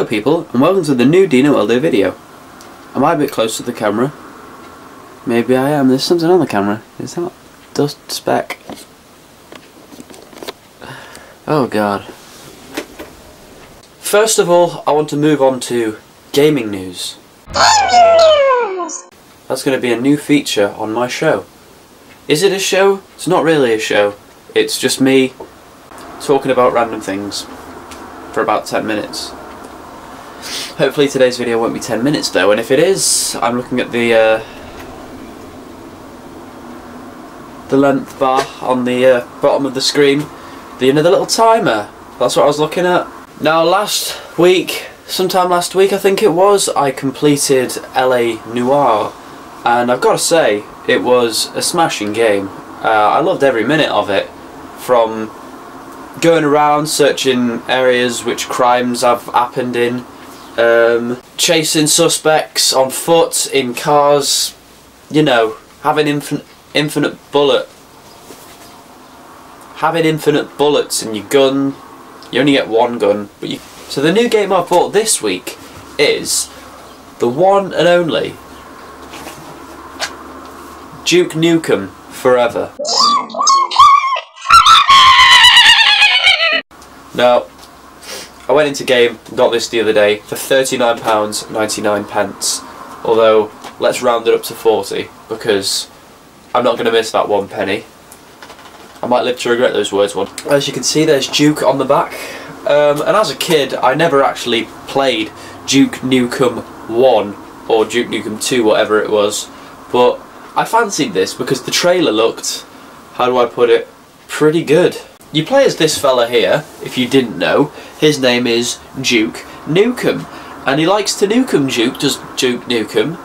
people, and welcome to the new Dino LD video. Am I a bit close to the camera? Maybe I am. There's something on the camera. Is that dust speck? Oh god. First of all, I want to move on to gaming news. That's going to be a new feature on my show. Is it a show? It's not really a show. It's just me talking about random things for about 10 minutes. Hopefully today's video won't be 10 minutes though, and if it is, I'm looking at the length bar on the bottom of the screen. The little timer. That's what I was looking at. Now sometime last week I think it was, I completed LA Noire, and I've got to say, it was a smashing game. I loved every minute of it, from going around searching areas which crimes have happened in, chasing suspects on foot, in cars, you know, having infinite bullets in your gun. You only get one gun, but so the new game I bought this week is the one and only Duke Nukem Forever. Now, I went into game and got this the other day for £39.99, although let's round it up to 40 because I'm not going to miss that one penny. I might live to regret those words one. As you can see, there's Duke on the back, and as a kid I never actually played Duke Nukem 1 or Duke Nukem 2, whatever it was, but I fancied this because the trailer looked, how do I put it, pretty good. You play as this fella here, if you didn't know. His name is Duke Nukem, and he likes to nukem Duke, does Duke Nukem.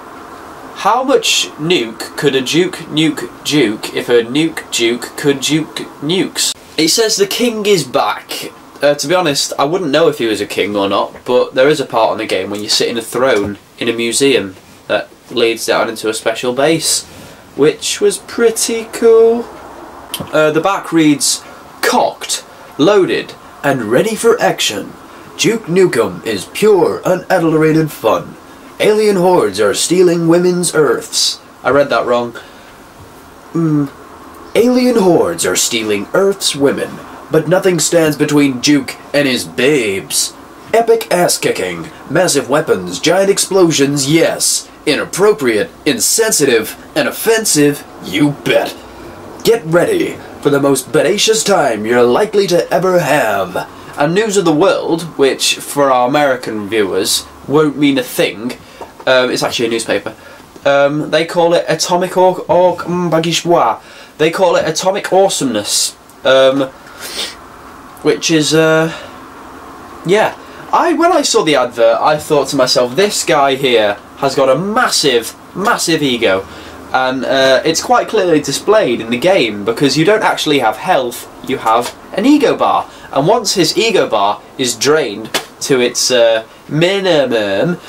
How much nuke could a Duke nuke Duke if a nuke Duke could Duke nukes? It says the king is back. To be honest, I wouldn't know if he was a king or not, but there is a part in the game when you sit in a throne in a museum that leads down into a special base, which was pretty cool. The back reads, cocked, loaded, and ready for action. Duke Nukem is pure, unadulterated fun. Alien hordes are stealing women's Earths. I read that wrong. Alien hordes are stealing Earth's women, but nothing stands between Duke and his babes. Epic ass-kicking, massive weapons, giant explosions, yes. Inappropriate, insensitive, and offensive, you bet. Get ready for the most bodacious time you're likely to ever have. And news of the world, which for our American viewers won't mean a thing, it's actually a newspaper. They call it atomic They call it atomic awesomeness, which is yeah. When I saw the advert, I thought to myself, this guy here has got a massive ego. And it's quite clearly displayed in the game, because you don't actually have health, you have an ego bar. And once his ego bar is drained to its minimum,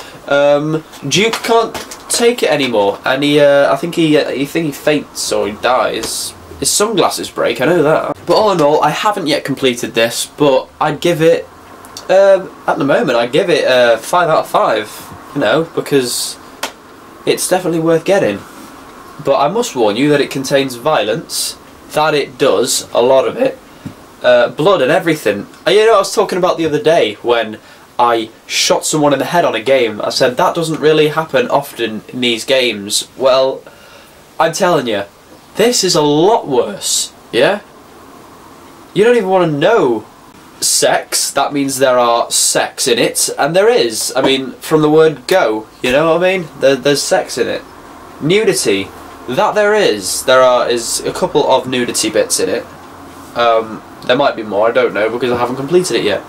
Duke can't take it anymore, and I think he faints or he dies. His sunglasses break, I know that. But all in all, I haven't yet completed this, but I'd give it, at the moment, I'd give it 5 out of 5, you know, because it's definitely worth getting. But I must warn you that it contains violence, that it does, a lot of it, blood and everything. You know, I was talking about the other day when I shot someone in the head on a game. I said that doesn't really happen often in these games. Well, I'm telling you, this is a lot worse, yeah? You don't even want to know sex. That means there are sex in it, and there is. I mean, from the word go, you know what I mean? There's sex in it. Nudity. That there is. There is a couple of nudity bits in it. There might be more, I don't know, because I haven't completed it yet.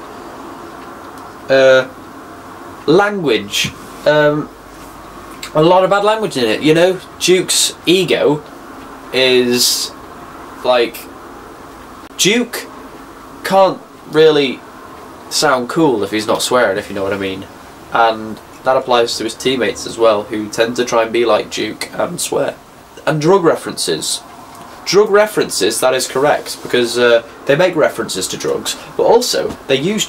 Language. A lot of bad language in it, you know? Duke's ego is like, Duke can't really sound cool if he's not swearing, if you know what I mean. And that applies to his teammates as well, who tend to try and be like Duke and swear. And drug references. Drug references, that is correct, because they make references to drugs, but also they use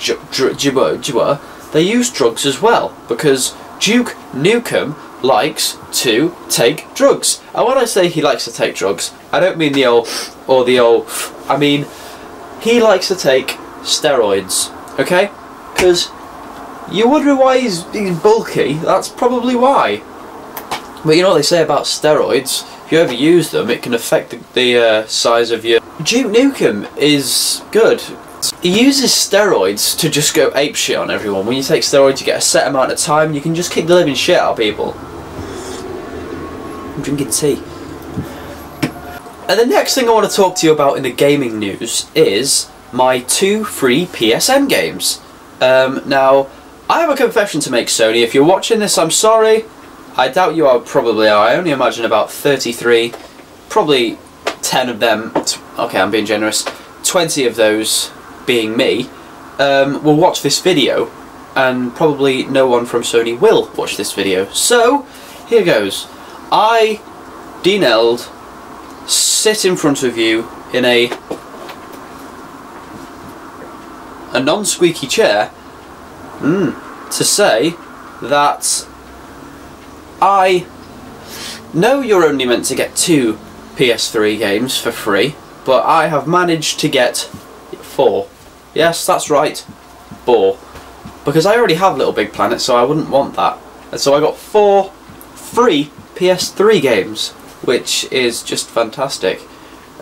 they use drugs as well, because Duke Nukem likes to take drugs. And when I say he likes to take drugs, I don't mean the old, I mean he likes to take steroids, okay? Because you wonder why he's bulky, that's probably why. But you know what they say about steroids, if you overuse them it can affect the size of your... Duke Nukem is good. He uses steroids to just go apeshit on everyone. When you take steroids you get a set amount of time, you can just kick the living shit out of people. I'm drinking tea. And the next thing I want to talk to you about in the gaming news is my 2 free PSN games. Now, I have a confession to make, Sony. If you're watching this, I'm sorry. I doubt you are, probably are. I only imagine about 33, probably 10 of them, okay, I'm being generous, 20 of those being me, will watch this video, and probably no one from Sony will watch this video. So, here goes. I, Deaneld, sit in front of you in a non-squeaky chair to say that I know you're only meant to get 2 PS3 games for free, but I have managed to get 4. Yes, that's right, 4. Because I already have Little Big Planet, so I wouldn't want that. And so I got 4 free PS3 games, which is just fantastic.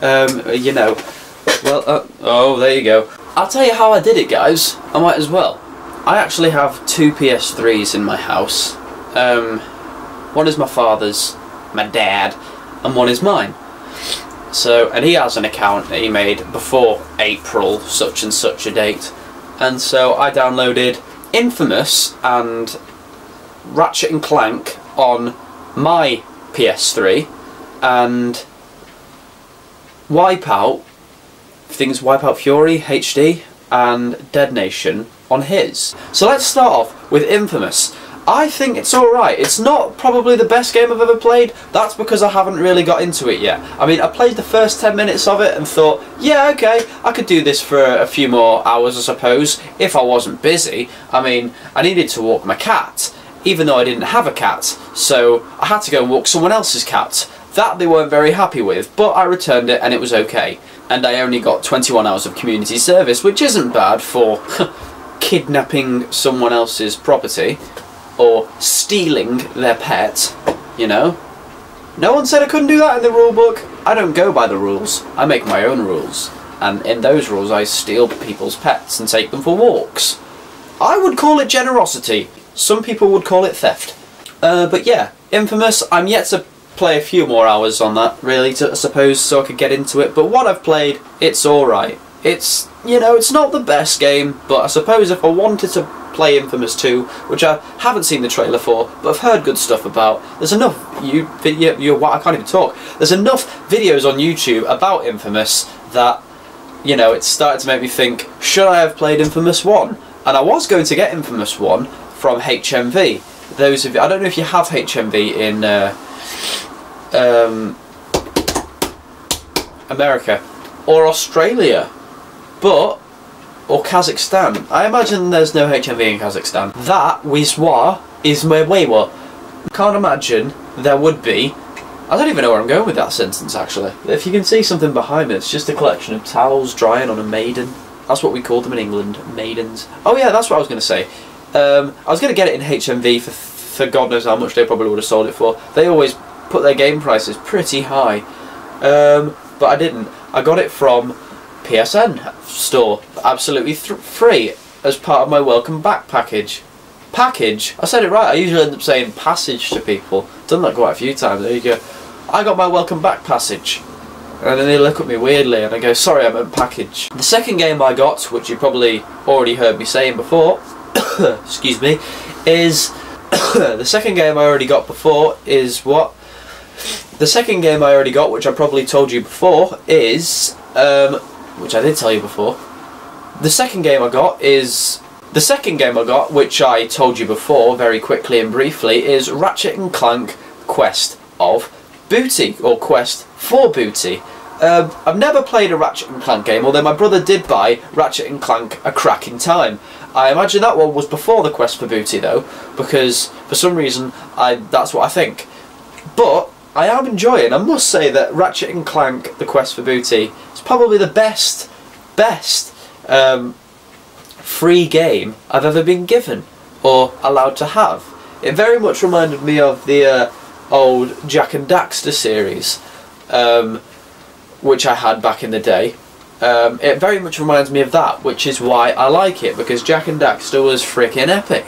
You know, well, oh, there you go. I'll tell you how I did it, guys. I might as well. I actually have 2 PS3s in my house. One is my father's, my dad, and one is mine. So, and he has an account that he made before April such and such a date. And so I downloaded Infamous and Ratchet and Clank on my PS3 and Wipeout, Wipeout Fury HD and Dead Nation on his. So let's start off with Infamous. I think it's alright. It's not probably the best game I've ever played. That's because I haven't really got into it yet. I mean, I played the first 10 minutes of it and thought, yeah, okay, I could do this for a few more hours, I suppose, if I wasn't busy. I mean, I needed to walk my cat, even though I didn't have a cat, so I had to go and walk someone else's cat. That they weren't very happy with, but I returned it and it was okay. And I only got 21 hours of community service, which isn't bad for kidnapping someone else's property. Or stealing their pet, you know. No one said I couldn't do that in the rule book. I don't go by the rules. I make my own rules. And in those rules I steal people's pets and take them for walks. I would call it generosity. Some people would call it theft. But yeah, Infamous, I'm yet to play a few more hours on that, really, I suppose, so I could get into it. But what I've played, it's alright. It's, you know, it's not the best game, but I suppose if I wanted to play Infamous 2, which I haven't seen the trailer for, but I've heard good stuff about. There's enough I can't even talk. There's enough videos on YouTube about Infamous that, you know, it's started to make me think, should I have played Infamous 1? And I was going to get Infamous 1 from HMV. Those of you, I don't know if you have HMV in America or Australia, but or Kazakhstan. I imagine there's no HMV in Kazakhstan. That Wiswa is my Wewa. Can't imagine there would be. I don't even know where I'm going with that sentence, actually. If you can see something behind me, it's just a collection of towels drying on a maiden. That's what we called them in England, maidens. Oh yeah, that's what I was going to say. I was going to get it in HMV for God knows how much they probably would have sold it for. They always put their game prices pretty high. But I didn't. I got it from PSN store, absolutely free, as part of my welcome back package. Package? I said it right. I usually end up saying passage to people. Done that quite a few times. There you go. I got my welcome back passage. And then they look at me weirdly and I go, sorry, I meant package. The second game I got, which you probably already heard me saying before, excuse me, is the second game I already got before is what? The second game I already got, which I probably told you before, is which I did tell you before. The second game I got, which I told you before very quickly and briefly, is Ratchet and Clank Quest of Booty, or Quest for Booty. I've never played a Ratchet and Clank game, although my brother did buy Ratchet and Clank A Crack in Time. I imagine that one was before the Quest for Booty though, because for some reason that's what I think. But I am enjoying, I must say that Ratchet and Clank The Quest for Booty is probably the best free game I've ever been given or allowed to have. It very much reminded me of the old Jak and Daxter series, which I had back in the day. It very much reminds me of that, which is why I like it, because Jak and Daxter was freaking epic.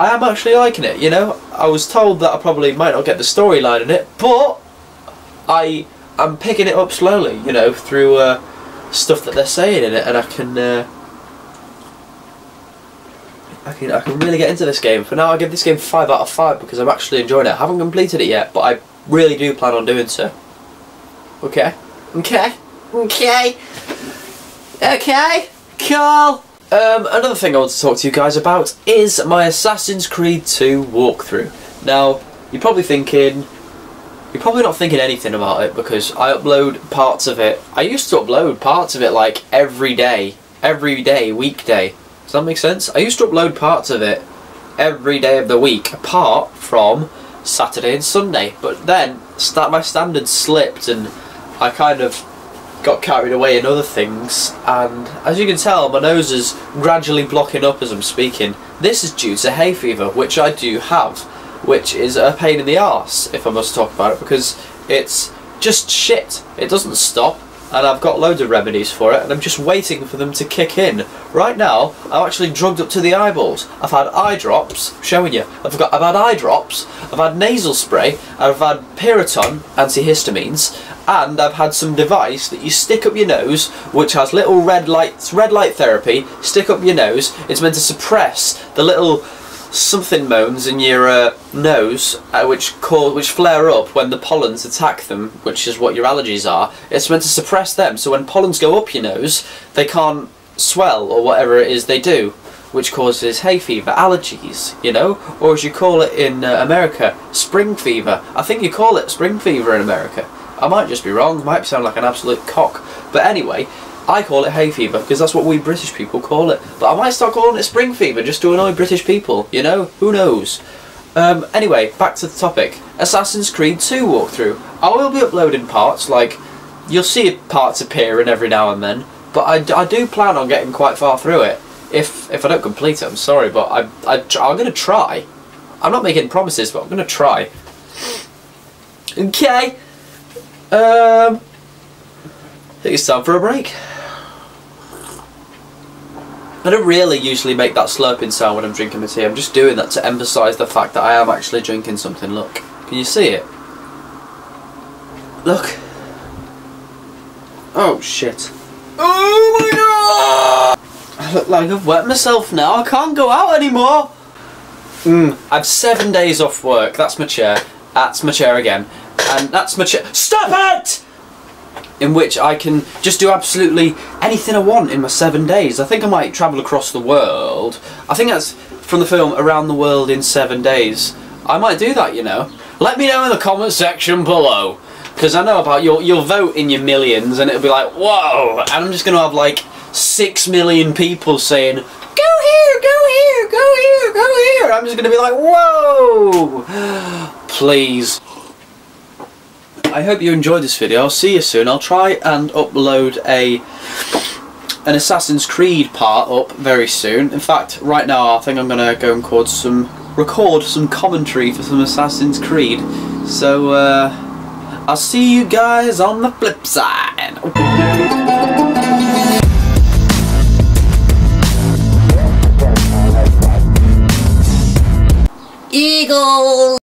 I am actually liking it, you know. I was told that I probably might not get the storyline in it, but I'm picking it up slowly, you know, through stuff that they're saying in it, and I can really get into this game. For now, I give this game 5 out of 5 because I'm actually enjoying it. I haven't completed it yet, but I really do plan on doing so. Okay. Okay. Okay. Okay. Cool. Another thing I want to talk to you guys about is my Assassin's Creed 2 walkthrough. Now, you're probably not thinking anything about it because I upload parts of it. I used to upload parts of it like every day, weekday. Does that make sense? I used to upload parts of it every day of the week, apart from Saturday and Sunday. But then my standards slipped and I kind of got carried away in other things, and as you can tell, my nose is gradually blocking up as I'm speaking. This is due to hay fever, which I do have, which is a pain in the arse if I must talk about it, because it's just shit. It doesn't stop, and I've got loads of remedies for it, and I'm just waiting for them to kick in. Right now, I'm actually drugged up to the eyeballs. I've had eye drops, I'm showing you. I've had eye drops, I've had nasal spray, I've had Piriton, antihistamines, and I've had some device that you stick up your nose, which has little red light therapy. Stick up your nose. It's meant to suppress the little something moans in your nose, which flare up when the pollens attack them, which is what your allergies are. It's meant to suppress them, so when pollens go up your nose, they can't swell or whatever it is they do, which causes hay fever, allergies, you know, or as you call it in America, spring fever. I think you call it spring fever in America. I might just be wrong, might sound like an absolute cock, but anyway, I call it hay fever because that's what we British people call it. But I might start calling it spring fever just to annoy British people, you know? Who knows? Anyway, back to the topic. Assassin's Creed 2 walkthrough. I will be uploading parts, like, you'll see parts appearing every now and then, but I do plan on getting quite far through it. If I don't complete it, I'm sorry, but I'm going to try. I'm not making promises, but I'm going to try. Okay. I think it's time for a break. I don't really usually make that slurping sound when I'm drinking my tea. I'm just doing that to emphasise the fact that I am actually drinking something. Look. Can you see it? Look. Oh shit. Oh my god! I look like I've wet myself now. I can't go out anymore. I've 7 days off work. That's my chair. That's my chair again. And that's my chair. Stop it! In which I can just do absolutely anything I want in my 7 days. I think I might travel across the world. I think that's from the film Around the World in 7 Days. I might do that, you know. Let me know in the comment section below, because I know about you'll vote in your millions and it'll be like, whoa, and I'm just going to have like 6 million people saying, go here, go here, go here, go here. I'm just going to be like, whoa, please. I hope you enjoyed this video. I'll see you soon. I'll try and upload an Assassin's Creed part up very soon. In fact, right now I think I'm going to go and record some commentary for some Assassin's Creed. So, I'll see you guys on the flip side. Eagle!